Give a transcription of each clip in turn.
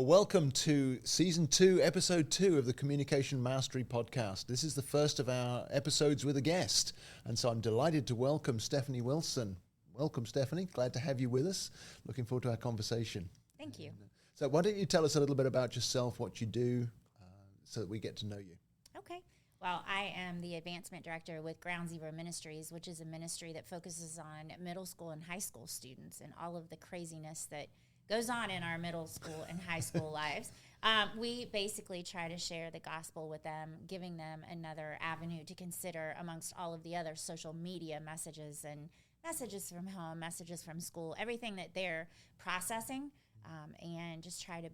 Well, welcome to Season 2, Episode 2 of the Communication Mastery Podcast. This is the first of our episodes with a guest, and so I'm delighted to welcome Sebring-Wilson. Welcome, Stephanie. Glad to have you with us. Looking forward to our conversation. Thank you. So why don't you tell us a little bit about yourself, what you do, so that we get to know you. Okay. Well, I am the Advancement Director with Ground Zero Ministries, which is a ministry that focuses on middle school and high school students and all of the craziness that goes on in our middle school and high school lives. We basically try to share the gospel with them, giving them another avenue to consider amongst all of the other social media messages and messages from home, messages from school, everything that they're processing, and just try to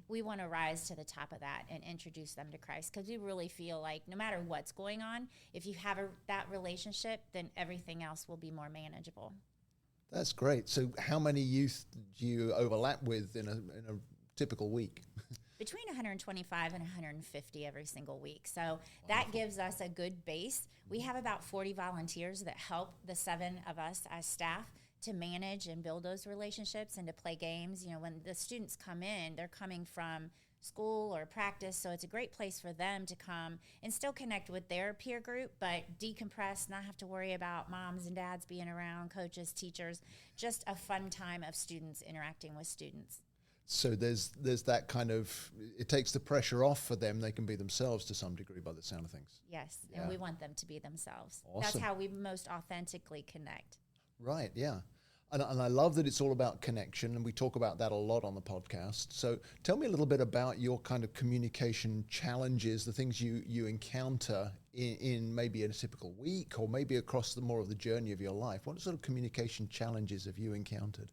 we want to rise to the top of that and introduce them to Christ, because we really feel like no matter what's going on, if you have that relationship, then everything else will be more manageable. That's great. So how many youth do you overlap with in a typical week? Between 125 and 150 every single week. So that gives us a good base. We have about 40 volunteers that help the 7 of us as staff to manage and build those relationships and to play games. You know, when the students come in, they're coming from school or practice, so it's a great place for them to come and still connect with their peer group, but decompress, not have to worry about moms and dads being around, coaches, teachers, just a fun time of students interacting with students. So there's that kind of, it takes the pressure off for them. They can be themselves to some degree by the sound of things. Yes, yeah. And we want them to be themselves. Awesome. That's how we most authentically connect. Right, yeah. And I love that it's all about connection, and we talk about that a lot on the podcast. So tell me a little bit about your kind of communication challenges, the things you encounter in maybe a typical week or maybe across more of the journey of your life. What sort of communication challenges have you encountered?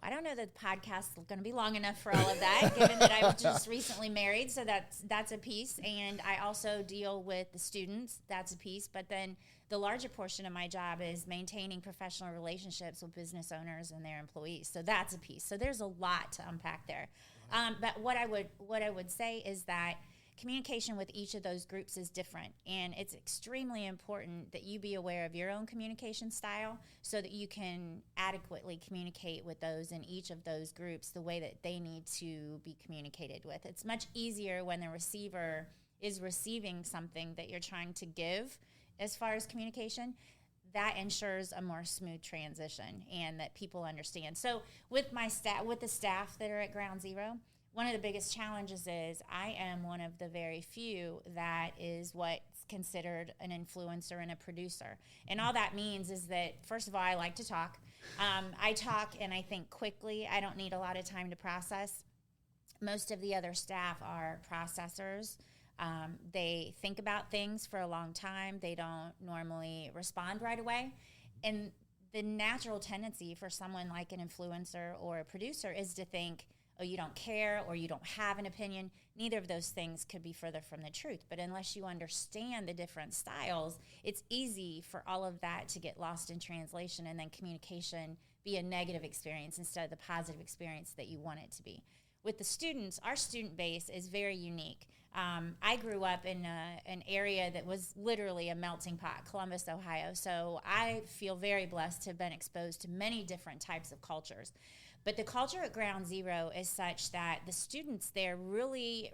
I don't know that the podcast is going to be long enough for all of that, given that I was just recently married, so that's a piece. And I also deal with the students, that's a piece. But then the larger portion of my job is maintaining professional relationships with business owners and their employees. So that's a piece. So there's a lot to unpack there. But what I would say is that communication with each of those groups is different, and it's extremely important that you be aware of your own communication style so that you can adequately communicate with those in each of those groups the way that they need to be communicated with. It's much easier when the receiver is receiving something that you're trying to give as far as communication. That ensures a more smooth transition and that people understand. So with the staff that are at Ground Zero, one of the biggest challenges is I am one of the very few that is what's considered an influencer and a producer. And all that means is that, first of all, I like to talk. I talk and I think quickly. I don't need a lot of time to process. Most of the other staff are processors. They think about things for a long time. They don't normally respond right away. And the natural tendency for someone like an influencer or a producer is to think, oh, you don't care or you don't have an opinion. Neither of those things could be further from the truth. But unless you understand the different styles, it's easy for all of that to get lost in translation and then communication be a negative experience instead of the positive experience that you want it to be. With the students, our student base is very unique. I grew up in an area that was literally a melting pot, Columbus, Ohio. So I feel very blessed to have been exposed to many different types of cultures. But the culture at Ground Zero is such that the students there really,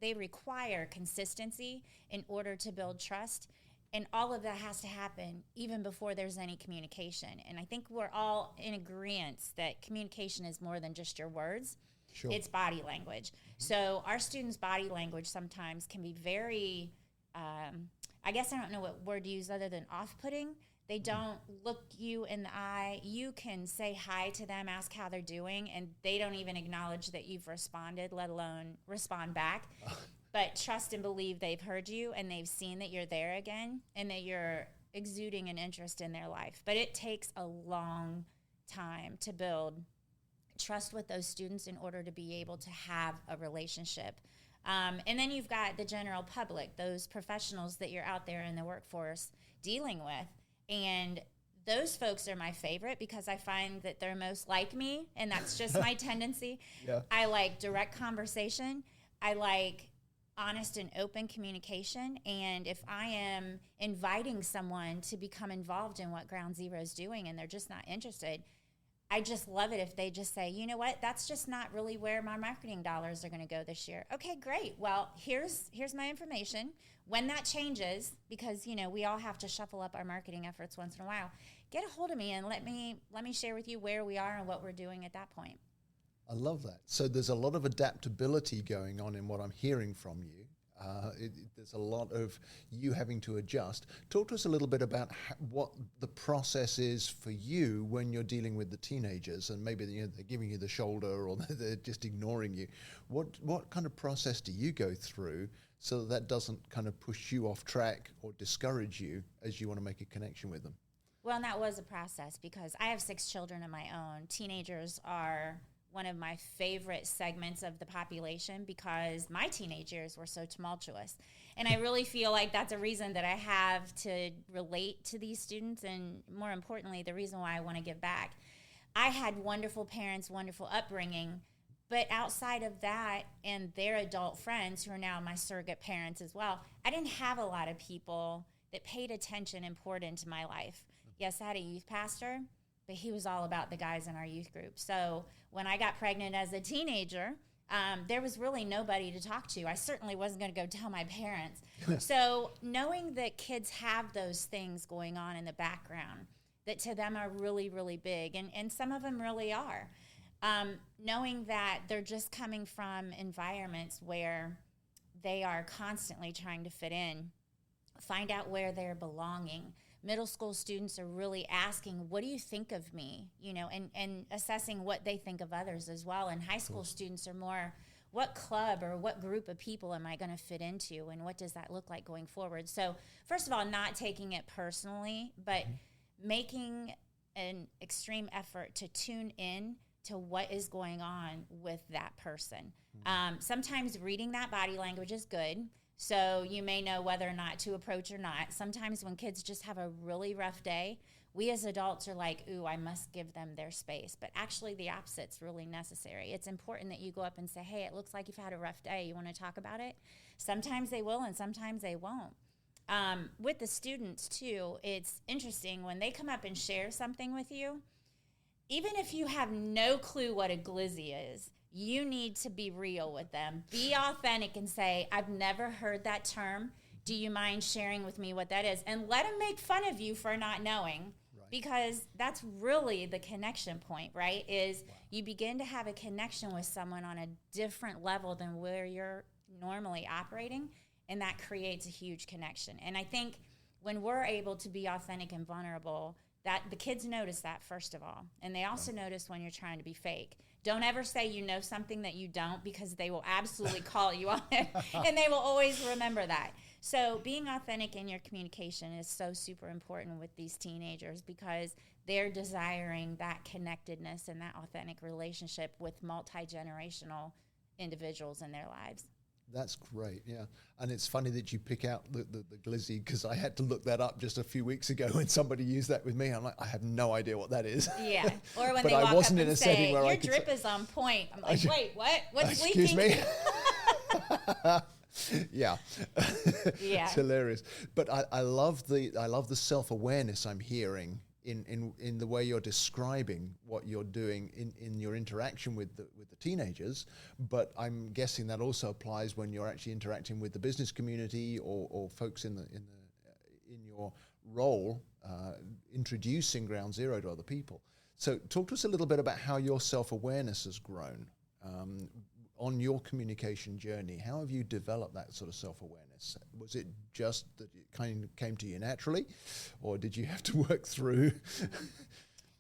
they require consistency in order to build trust. And all of that has to happen even before there's any communication. And I think we're all in agreement that communication is more than just your words. Sure. It's body language. So our students' body language sometimes can be very, I guess I don't know what word to use other than off-putting. They don't look you in the eye. You can say hi to them, ask how they're doing, and they don't even acknowledge that you've responded, let alone respond back. But trust and believe they've heard you and they've seen that you're there again and that you're exuding an interest in their life. But it takes a long time to build trust with those students in order to be able to have a relationship. And then you've got the general public, those professionals that you're out there in the workforce dealing with. And those folks are my favorite because I find that they're most like me, and that's just my tendency. Yeah. I like direct conversation. I like honest and open communication. And if I am inviting someone to become involved in what Ground Zero is doing and they're just not interested, I just love it if they just say, you know what, that's just not really where my marketing dollars are going to go this year. Okay, great. Well, here's my information. When that changes, because, you know, we all have to shuffle up our marketing efforts once in a while, get a hold of me and let me share with you where we are and what we're doing at that point. I love that. So there's a lot of adaptability going on in what I'm hearing from you. There's a lot of you having to adjust. Talk to us a little bit about what the process is for you when you're dealing with the teenagers, and maybe they're giving you the shoulder or they're just ignoring you. What kind of process do you go through so that doesn't kind of push you off track or discourage you as you want to make a connection with them? Well, and that was a process because I have 6 children of my own. Teenagers are one of my favorite segments of the population because my teenage years were so tumultuous. And I really feel like that's a reason that I have to relate to these students, and more importantly, the reason why I want to give back. I had wonderful parents, wonderful upbringing, but outside of that and their adult friends who are now my surrogate parents as well, I didn't have a lot of people that paid attention and poured into my life. Yes, I had a youth pastor, but he was all about the guys in our youth group. So when I got pregnant as a teenager, there was really nobody to talk to. I certainly wasn't going to go tell my parents. So knowing that kids have those things going on in the background that to them are really, really big, and some of them really are, knowing that they're just coming from environments where they are constantly trying to fit in, find out where they're belonging. Middle school students are really asking, what do you think of me? You know, and assessing what they think of others as well. And high school students are more, what club or what group of people am I going to fit into? And what does that look like going forward? So first of all, not taking it personally, but making an extreme effort to tune in to what is going on with that person. Sometimes reading that body language is good. So you may know whether or not to approach or not. Sometimes when kids just have a really rough day, we as adults are like, ooh, I must give them their space. But actually the opposite's really necessary. It's important that you go up and say, hey, it looks like you've had a rough day. You want to talk about it? Sometimes they will and sometimes they won't. With the students too, it's interesting when they come up and share something with you, even if you have no clue what a glizzy is, you need to be real with them. Be authentic and say, I've never heard that term. Do you mind sharing with me what that is? And let them make fun of you for not knowing, because that's really the connection point, right? Is you begin to have a connection with someone on a different level than where you're normally operating, and that creates a huge connection. And I think when we're able to be authentic and vulnerable, that the kids notice that, first of all. And they also notice when you're trying to be fake. Don't ever say you know something that you don't, because they will absolutely call you on it, and they will always remember that. So being authentic in your communication is so super important with these teenagers, because they're desiring that connectedness and that authentic relationship with multi-generational individuals in their lives. That's great, yeah. And it's funny that you pick out the glizzy, because I had to look that up just a few weeks ago when somebody used that with me. I'm like, I have no idea what that is. Yeah, or when they walk up and say, your drip is on point. I'm like, wait, what? What's excuse leaking? Excuse me? Yeah. Yeah. It's hilarious. But I love the self-awareness I'm hearing in the way you're describing what you're doing in your interaction with the teenagers, but I'm guessing that also applies when you're actually interacting with the business community or folks in your role, introducing Ground Zero to other people. So talk to us a little bit about how your self-awareness has grown on your communication journey. How have you developed that sort of self-awareness? Was it just that it kind of came to you naturally, or did you have to work through?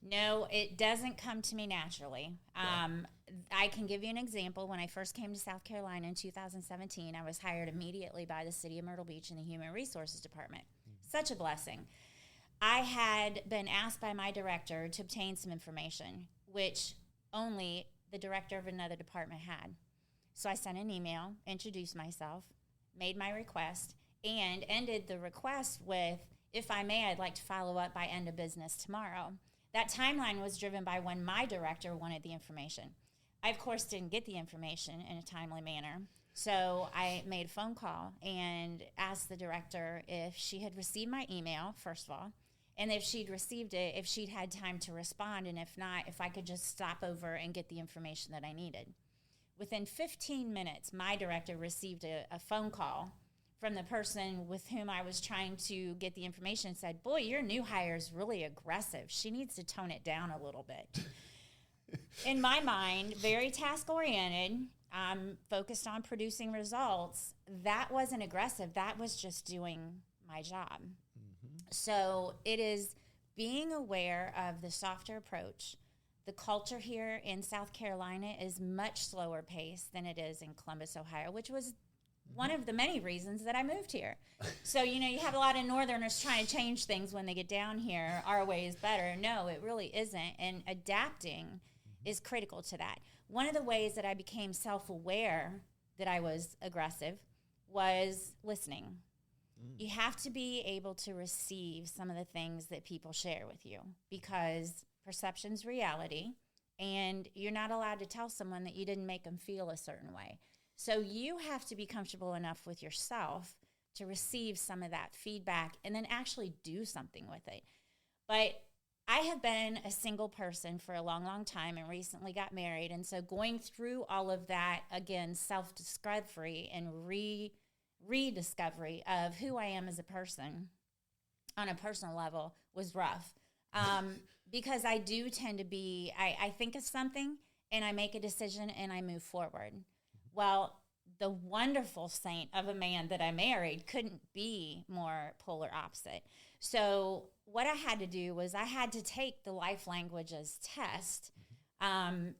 No, it doesn't come to me naturally. I can give you an example. When I first came to South Carolina in 2017, I was hired immediately by the city of Myrtle Beach in the Human Resources Department. Such a blessing. I had been asked by my director to obtain some information, which only the director of another department had. So I sent an email, introduced myself, made my request, and ended the request with, if I may, I'd like to follow up by end of business tomorrow. That timeline was driven by when my director wanted the information. I, of course, didn't get the information in a timely manner. So I made a phone call and asked the director if she had received my email, first of all, and if she'd received it, if she'd had time to respond, and if not, if I could just stop over and get the information that I needed. Within 15 minutes, my director received a phone call from the person with whom I was trying to get the information and said, boy, your new hire is really aggressive. She needs to tone it down a little bit. In my mind, very task-oriented, focused on producing results. That wasn't aggressive. That was just doing my job. So it is being aware of the softer approach. The culture here in South Carolina is much slower paced than it is in Columbus, Ohio, which was one of the many reasons that I moved here. So, you have a lot of Northerners trying to change things when they get down here. Our way is better. No, it really isn't. And adapting is critical to that. One of the ways that I became self-aware that I was aggressive was listening. You have to be able to receive some of the things that people share with you, because perception's reality, and you're not allowed to tell someone that you didn't make them feel a certain way. So you have to be comfortable enough with yourself to receive some of that feedback and then actually do something with it. But I have been a single person for a long, long time and recently got married. And so going through all of that, again, self-discovery and rediscovery of who I am as a person on a personal level was rough. Because I do tend to be, I think of something and I make a decision and I move forward. Well, the wonderful saint of a man that I married couldn't be more polar opposite. So what I had to do was I had to take the life languages test, and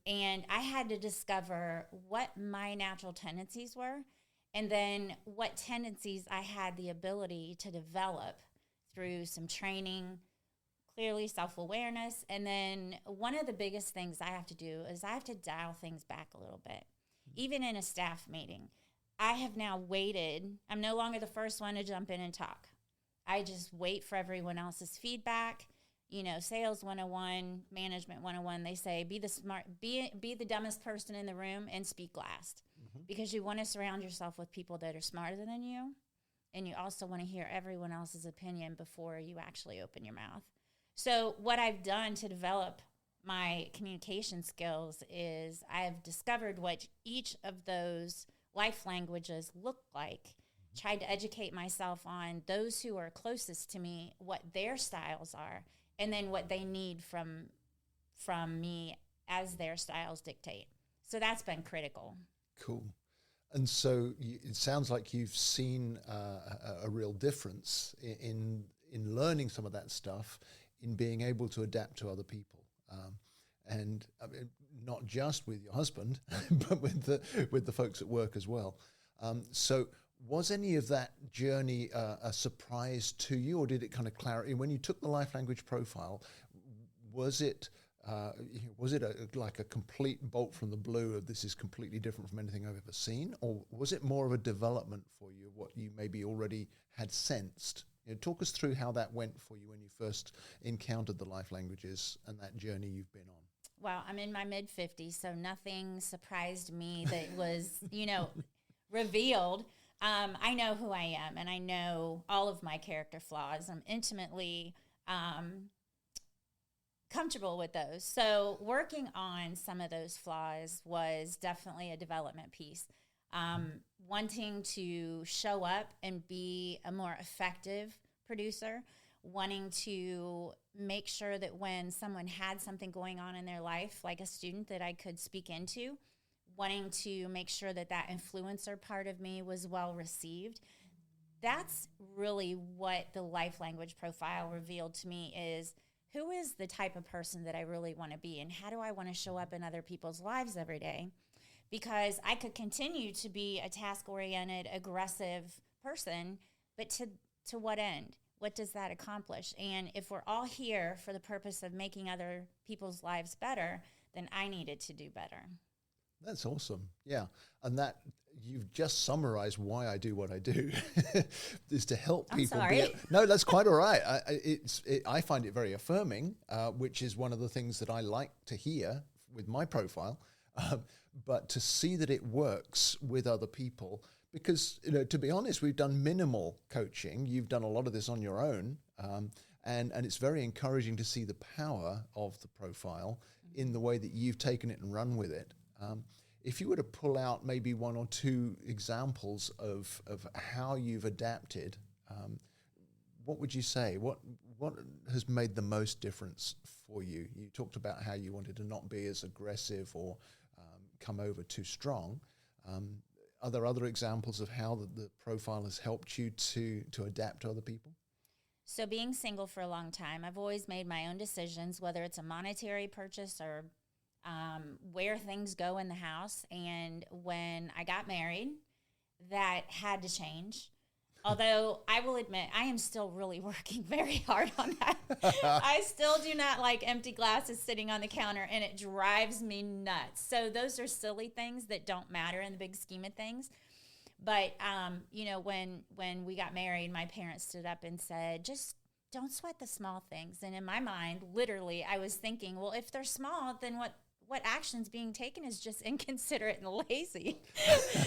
I had to discover what my natural tendencies were, and then what tendencies I had the ability to develop through some training, clearly self-awareness. And then one of the biggest things I have to do is I have to dial things back a little bit. Even in a staff meeting, I have now waited. I'm no longer the first one to jump in and talk. I just wait for everyone else's feedback. Sales 101, management 101, they say be the dumbest person in the room and speak last. Because you want to surround yourself with people that are smarter than you, and you also want to hear everyone else's opinion before you actually open your mouth. So what I've done to develop my communication skills is I've discovered what each of those life languages look like, tried to educate myself on those who are closest to me, what their styles are, and then what they need from me as their styles dictate. So that's been critical. Cool. And so it sounds like you've seen a real difference in learning some of that stuff, in being able to adapt to other people. And I mean, not just with your husband, but with the folks at work as well. So was any of that journey a surprise to you, or did it kind of clarify when you took the life language profile? Was it like a complete bolt from the blue of this is completely different from anything I've ever seen, or was it more of a development for you, what you maybe already had sensed? Talk us through how that went for you when you first encountered the life languages and that journey you've been on. Well, I'm in my mid-50s, so nothing surprised me that was, revealed. I know who I am, and I know all of my character flaws. I'm intimately comfortable with those. So working on some of those flaws was definitely a development piece. Wanting to show up and be a more effective producer, wanting to make sure that when someone had something going on in their life, like a student that I could speak into, wanting to make sure that that influencer part of me was well received. That's really what the life language profile revealed to me is, who is the type of person that I really want to be, and how do I want to show up in other people's lives every day? Because I could continue to be a task-oriented, aggressive person, but to what end? What does that accomplish? And if we're all here for the purpose of making other people's lives better, then I needed to do better. That's awesome. Yeah. And that you've just summarized why I do what I do is to help people. No, that's quite all right. I find it very affirming, which is one of the things that I like to hear with my profile. But to see that it works with other people, because, to be honest, we've done minimal coaching. You've done a lot of this on your own. And it's very encouraging to see the power of the profile in the way that you've taken it and run with it. If you were to pull out maybe one or two examples of how you've adapted, what would you say? What has made the most difference for you? You talked about how you wanted to not be as aggressive or come over too strong. Are there other examples of how the profile has helped you to adapt to other people? So being single for a long time, I've always made my own decisions, whether it's a monetary purchase or where things go in the house. And when I got married, that had to change. Although I will admit, I am still really working very hard on that. I still do not like empty glasses sitting on the counter, and it drives me nuts. So those are silly things that don't matter in the big scheme of things. But, when we got married, my parents stood up and said, just don't sweat the small things. And in my mind, literally, I was thinking, well, if they're small, then what action's being taken is just inconsiderate and lazy.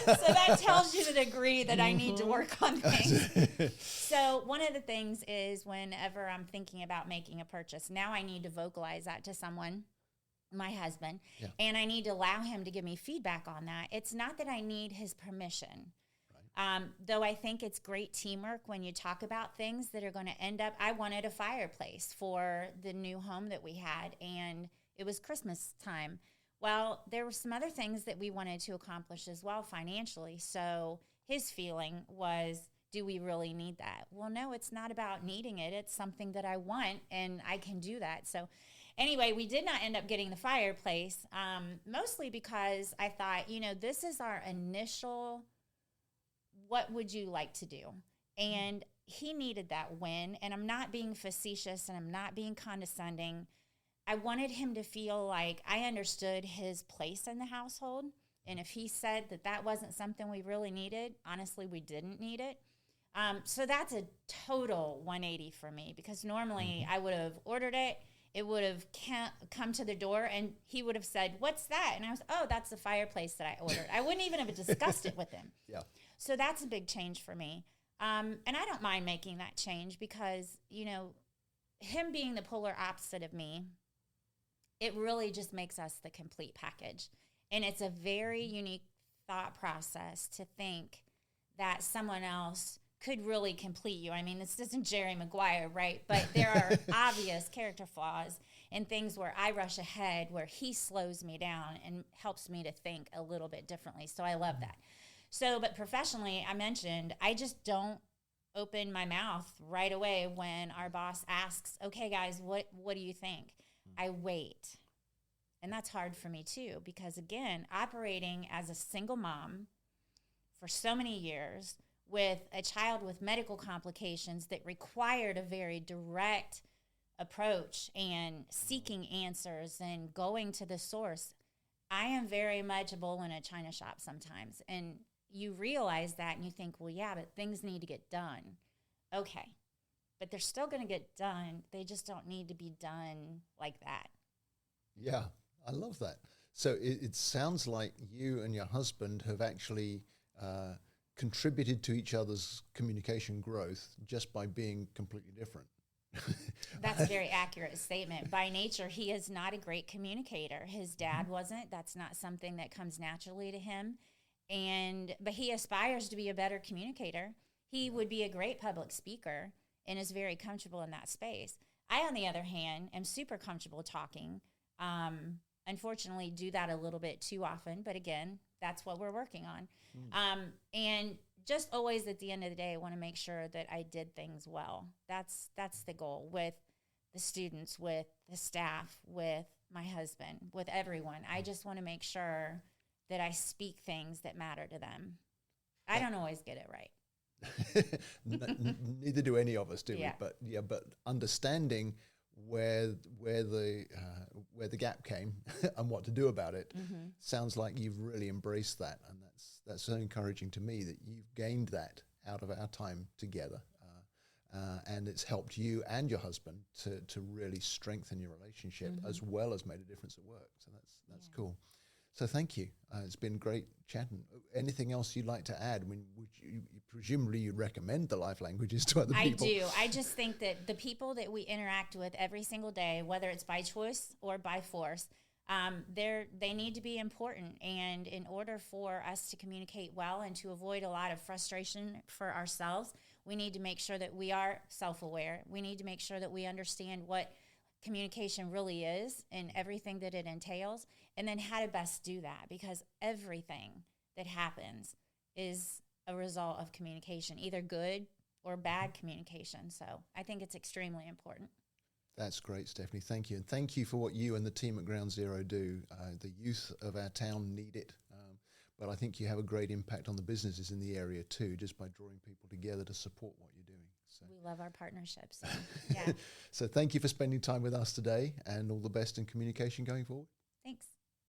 So that tells you the degree that I need to work on things. So one of the things is whenever I'm thinking about making a purchase, now I need to vocalize that to someone, my husband, and I need to allow him to give me feedback on that. It's not that I need his permission. Though I think it's great teamwork when you talk about things that are going to end up. I wanted a fireplace for the new home that we had, and it was Christmas time. Well, there were some other things that we wanted to accomplish as well financially. So his feeling was, do we really need that? Well, no, it's not about needing it. It's something that I want, and I can do that. So anyway, we did not end up getting the fireplace, mostly because I thought, this is our initial, what would you like to do? And he needed that win, and I'm not being facetious and I'm not being condescending. I wanted him to feel like I understood his place in the household. And if he said that wasn't something we really needed, honestly, we didn't need it. So that's a total 180 for me, because normally I would have ordered it. It would have come to the door and he would have said, what's that? And I was, oh, that's the fireplace that I ordered. I wouldn't even have discussed it with him. Yeah. So that's a big change for me. And I don't mind making that change because, him being the polar opposite of me, it really just makes us the complete package. And it's a very unique thought process to think that someone else could really complete you. I mean, this isn't Jerry Maguire, right? But there are obvious character flaws and things where I rush ahead, where he slows me down and helps me to think a little bit differently. So I love that. So, but professionally, I mentioned, I just don't open my mouth right away when our boss asks, okay, guys, what do you think? I wait. And that's hard for me too, because again, operating as a single mom for so many years with a child with medical complications that required a very direct approach and seeking answers and going to the source, I am very much a bull in a china shop sometimes. And you realize that and you think, well, yeah, but things need to get done. Okay. But they're still going to get done. They just don't need to be done like that. Yeah, I love that. So it sounds like you and your husband have actually contributed to each other's communication growth just by being completely different. That's a very accurate statement. By nature, he is not a great communicator. His dad wasn't. That's not something that comes naturally to him. But he aspires to be a better communicator. He would be a great public speaker and is very comfortable in that space. I, on the other hand, am super comfortable talking. Unfortunately, do that a little bit too often. But again, that's what we're working on. And just always at the end of the day, I want to make sure that I did things well. That's the goal with the students, with the staff, with my husband, with everyone. I just want to make sure that I speak things that matter to them. I don't always get it right. Neither do any of us, do we? But understanding where the gap came and what to do about it sounds like you've really embraced that, and that's so encouraging to me that you've gained that out of our time together, and it's helped you and your husband to really strengthen your relationship as well as made a difference at work. So that's cool. So thank you. It's been great chatting. Anything else you'd like to add? I mean, presumably you recommend the life languages to other people. I do. I just think that the people that we interact with every single day, whether it's by choice or by force, they need to be important. And in order for us to communicate well and to avoid a lot of frustration for ourselves, we need to make sure that we are self-aware. We need to make sure that we understand what communication really is and everything that it entails, and then how to best do that, because everything that happens is a result of communication, either good or bad communication. So I think it's extremely important. That's great, Stephanie. Thank you. And thank you for what you and the team at Ground Zero do. The youth of our town need it. But I think you have a great impact on the businesses in the area too, just by drawing people together to support what you're doing. So. We love our partnerships. So, yeah. So thank you for spending time with us today, and all the best in communication going forward. Thanks.